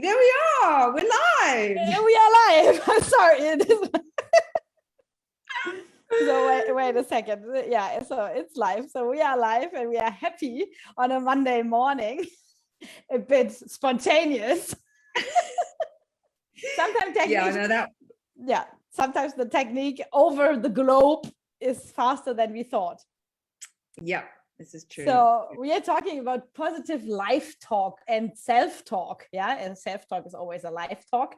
There we are. We're live. We are live. I'm sorry. So wait a second. Yeah, so it's live. So we are live and we are happy on a Monday morning. A bit spontaneous. Sometimes technique. Yeah, I know that. Yeah, sometimes the technique over the globe is faster than we thought. Yeah, this is true. So we are talking about positive life talk and self-talk. Yeah, and self-talk is always a life talk.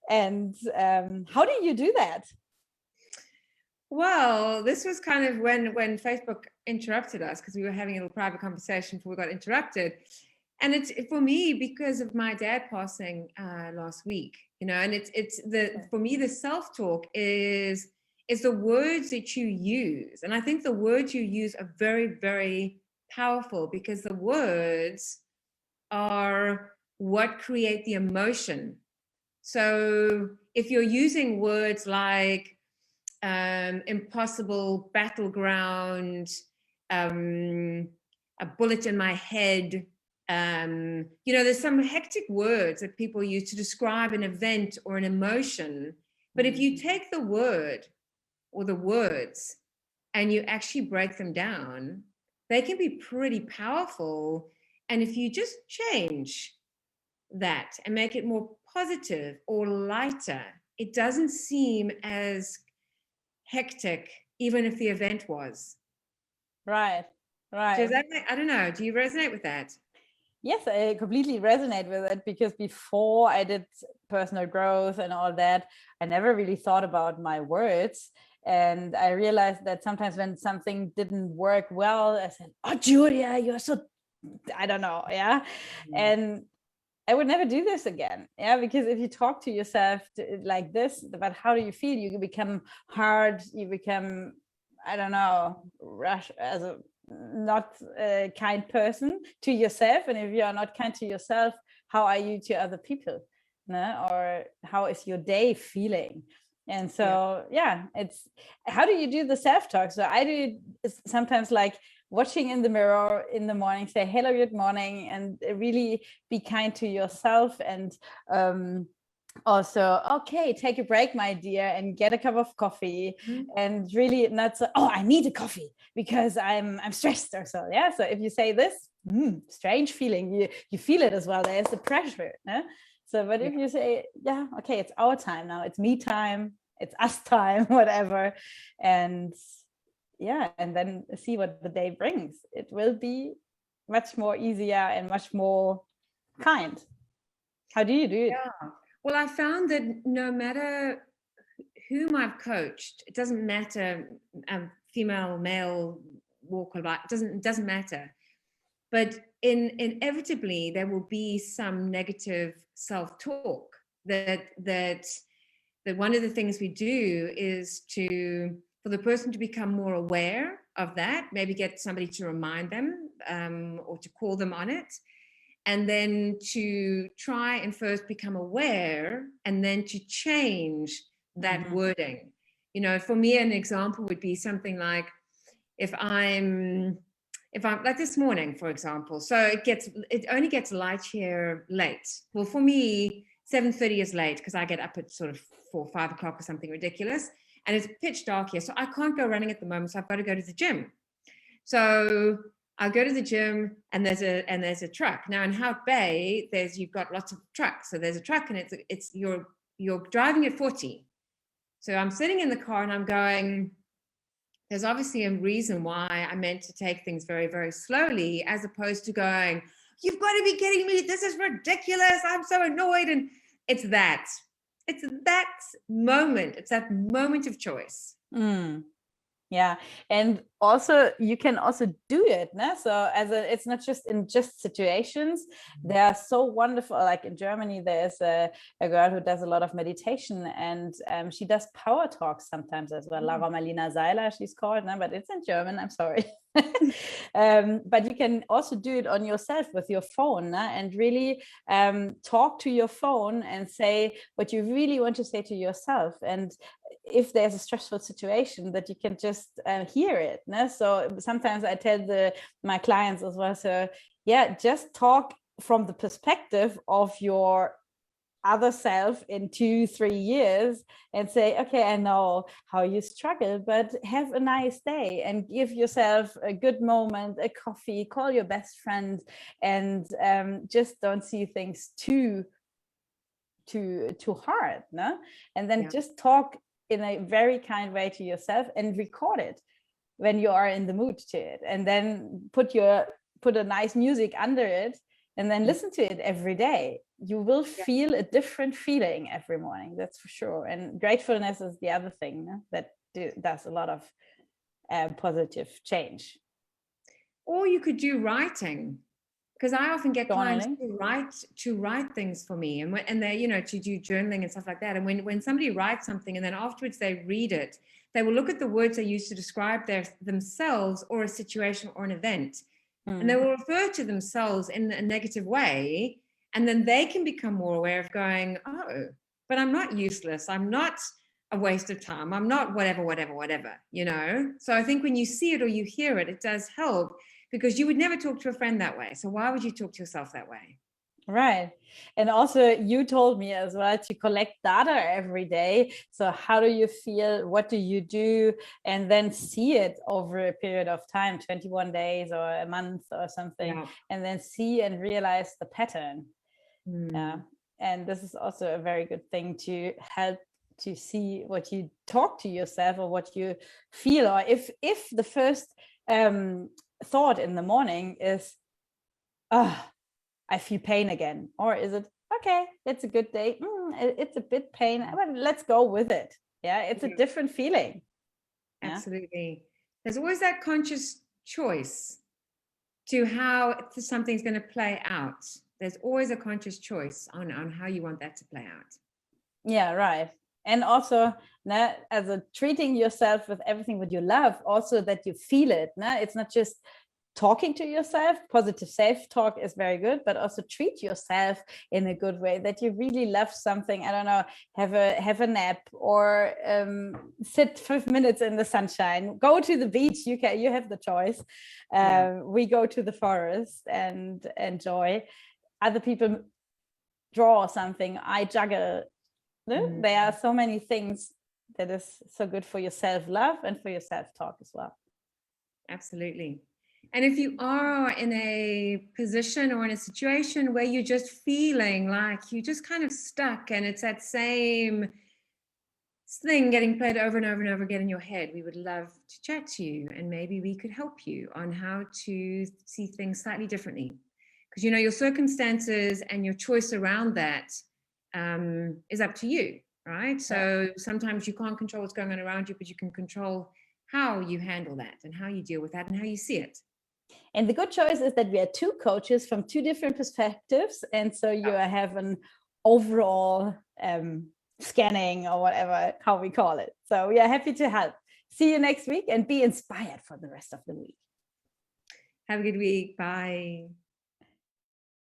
And how do you do that? Well, this was kind of when Facebook interrupted us because we were having a little private conversation before we got interrupted. And it's for me because of my dad passing last week, you know, and for me, the self-talk is the words that you use. And I think the words you use are very, very powerful because the words are what create the emotion. So if you're using words like impossible, battleground, a bullet in my head, you know, there's some hectic words that people use to describe an event or an emotion. But if you take the word or the words and you actually break them down, they can be pretty powerful. And if you just change that and make it more positive or lighter, it doesn't seem as hectic, even if the event was. Right. Does that I don't know. Do you resonate with that? Yes, I completely resonate with it because before I did personal growth and all that, I never really thought about my words. And I realized that sometimes when something didn't work well, I said, "Oh, Julia, you're so," I don't know. Yeah. And I would never do this again. Yeah. Because if you talk to yourself like this, about how do you feel, you become hard, you become, I don't know, rush as a not a kind person to yourself. And if you are not kind to yourself, how are you to other people? No? Or how is your day feeling? And so, yeah, it's how do you do the self-talk? So I do sometimes like watching in the mirror in the morning, say hello, good morning, and really be kind to yourself. And also, okay, take a break, my dear, and get a cup of coffee. And really not so, oh, I need a coffee because I'm stressed or so. Yeah. So if you say this, strange feeling, you feel it as well. There's the pressure. So, but if you say, yeah, okay, it's our time now, it's me time, it's us time, whatever. And yeah, and then see what the day brings. It will be much more easier and much more kind. How do you do it? Yeah. Well, I found that no matter whom I've coached, it doesn't matter, female, male, walk of life, it doesn't matter. But inevitably, there will be some negative self-talk that one of the things we do is for the person to become more aware of that, maybe get somebody to remind them or to call them on it. And then to try and first become aware and then to change that wording. You know, for me, an example would be something like if I'm like this morning, for example, so it only gets light here late. Well, for me, 7:30 is late because I get up at sort of 4, 5 o'clock or something ridiculous. And it's pitch dark here. So I can't go running at the moment. So I've got to go to the gym. So I'll go to the gym and there's a truck. Now in Hout Bay, you've got lots of trucks. So there's a truck and it's you're driving at 40. So I'm sitting in the car and I'm going, there's obviously a reason why I meant to take things very, very slowly, as opposed to going, you've got to be kidding me. This is ridiculous. I'm so annoyed. And it's that moment. It's that moment of choice. Yeah, and also you can also do it. No? So it's not just in situations. They are so wonderful. Like in Germany, there's a girl who does a lot of meditation, and she does power talks sometimes as well. Lara Marlina Seiler, she's called, no? But it's in German. I'm sorry. But you can also do it on yourself with your phone, and really talk to your phone and say what you really want to say to yourself. And if there's a stressful situation, that you can just hear it. No? So sometimes I tell my clients as well, so yeah, just talk from the perspective of your other self in 2-3 years and say, okay, I know how you struggle, but have a nice day and give yourself a good moment, a coffee, call your best friend, and just don't see things too hard, no? And then just talk in a very kind way to yourself and record it when you are in the mood to it, and then put a nice music under it, and then listen to it every day. You will feel a different feeling every morning, that's for sure. And gratefulness is the other thing, no? That does a lot of positive change. Or you could do writing, because I often get clients Journaling. to write things for me, and they, you know, to do journaling and stuff like that. And when somebody writes something and then afterwards they read it, they will look at the words they used to describe themselves or a situation or an event, and they will refer to themselves in a negative way, and then they can become more aware of going, oh, but I'm not useless, I'm not a waste of time, I'm not whatever, you know. So I think when you see it or you hear it, it does help, because you would never talk to a friend that way. So why would you talk to yourself that way? Right. And also you told me as well to collect data every day. So how do you feel? What do you do? And then see it over a period of time, 21 days or a month or something, and then see and realize the pattern. Yeah. And this is also a very good thing to help to see what you talk to yourself or what you feel, or if the first thought in the morning is, oh, I feel pain again, or is it, okay, it's a good day, it's a bit pain, but let's go with it. Yeah, it's a different feeling. Absolutely. There's always that conscious choice to how something's going to play out. There's always a conscious choice on how you want that to play out. Yeah, right. And also, as a treating yourself with everything that you love, also that you feel it. It's not just talking to yourself. Positive self-talk is very good, but also treat yourself in a good way, that you really love something. I don't know, have a nap, or sit 5 minutes in the sunshine, go to the beach. You have the choice. We go to the forest and enjoy. Other people draw something, I juggle. There are so many things that is so good for your self-love and for your self-talk as well. Absolutely. And if you are in a position or in a situation where you're just feeling like you're just kind of stuck, and it's that same thing getting played over and over and over again in your head, we would love to chat to you, and maybe we could help you on how to see things slightly differently. Because, you know, your circumstances and your choice around that is up to you, right? So sometimes you can't control what's going on around you, but you can control how you handle that and how you deal with that and how you see it. And the good choice is that we are two coaches from two different perspectives, and so you have an overall scanning, or whatever, how we call it. So we are happy to help. See you next week, and be inspired for the rest of the week. Have a good week. Bye.